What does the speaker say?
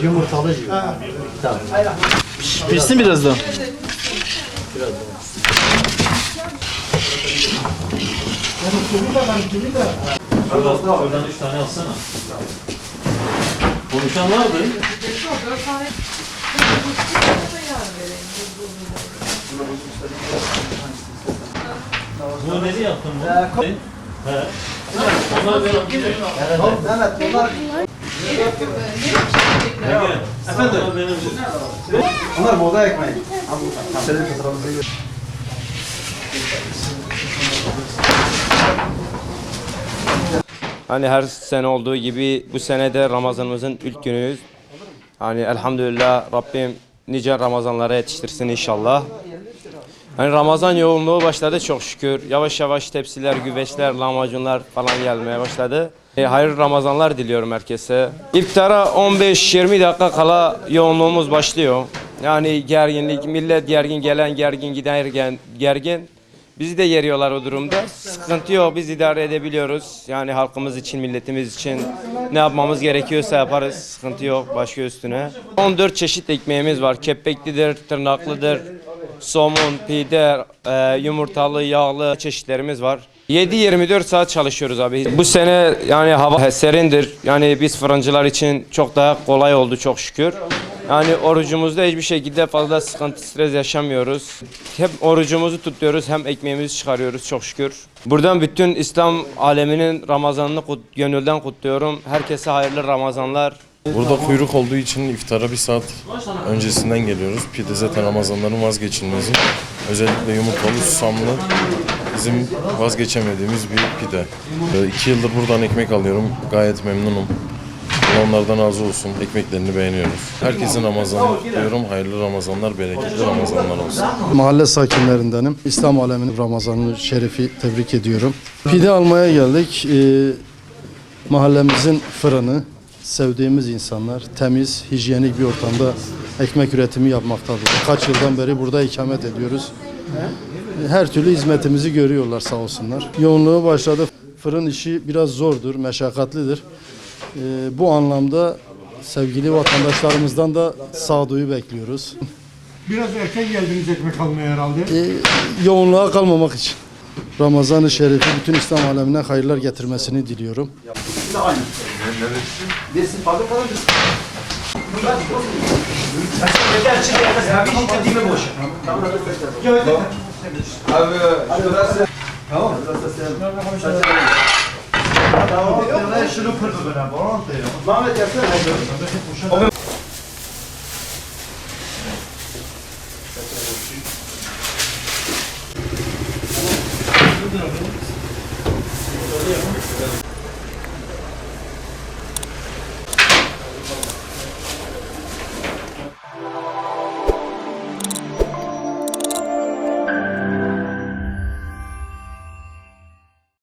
Yumurtalı yiyor. Tamam. Pişsin biraz daha. Oradan 3 tane alsana. Konuşan vardı. Bunu nereye yaptın bu? He. Onlar benim gibi. Evet, bunlar Efendim? bunlar buğday ekmeği. Hani her sene olduğu gibi bu sene de Ramazanımızın ilk günüyüz. Hani elhamdülillah Rabbim nice Ramazanlara yetiştirsin inşallah. Hani Ramazan yoğunluğu başladı çok şükür. Yavaş yavaş tepsiler, güveçler, lahmacunlar falan gelmeye başladı. Hayırlı Ramazanlar diliyorum herkese. İftara 15-20 dakika kala yoğunluğumuz başlıyor. Yani gerginlik, millet gergin gelen gergin giden gergin. Bizi de yeriyorlar o durumda. Sıkıntı yok, biz idare edebiliyoruz. Yani halkımız için, milletimiz için ne yapmamız gerekiyorsa yaparız. Sıkıntı yok, başka üstüne. 14 çeşit ekmeğimiz var. Kepeklidir, tırnaklıdır, somun, pide, yumurtalı, yağlı çeşitlerimiz var. 7-24 saat çalışıyoruz abi. Bu sene yani hava serindir. Yani biz fırıncılar için çok daha kolay oldu çok şükür. Yani orucumuzda hiçbir şekilde fazla sıkıntı, stres yaşamıyoruz. Hem orucumuzu tutuyoruz hem ekmeğimizi çıkarıyoruz çok şükür. Buradan bütün İslam aleminin Ramazan'ını gönülden kutluyorum. Herkese hayırlı Ramazanlar. Burada kuyruk olduğu için iftara bir saat öncesinden geliyoruz. Pide zaten Ramazanların vazgeçilmezi. Özellikle yumurtalı, susamlı bizim vazgeçemediğimiz bir pide. 2 yıldır buradan ekmek alıyorum. Gayet memnunum. Onlardan razı olsun. Ekmeklerini beğeniyoruz. Herkesin Ramazan'ı kutluyorum. Hayırlı Ramazanlar, bereketli Ramazanlar olsun. Mahalle sakinlerindenim. İslam aleminin Ramazan'ı şerifi tebrik ediyorum. Pide almaya geldik. Mahallemizin fırını, sevdiğimiz insanlar temiz, hijyenik bir ortamda ekmek üretimi yapmaktadır. Kaç yıldan beri burada ikamet ediyoruz. Her türlü hizmetimizi görüyorlar sağ olsunlar. Yoğunluğu başladı. Fırın işi biraz zordur, meşakkatlidir. Bu anlamda sevgili vatandaşlarımızdan da sağduyu bekliyoruz. Biraz erken geldiniz ekmek almaya herhalde. Yoğunluğa kalmamak için. Ramazan-ı Şerif'i bütün İslam alemine hayırlar getirmesini diliyorum. aynı. Birisi fabrikadan Tamam. Şunu pırdı böyle. Mehmet yapsana.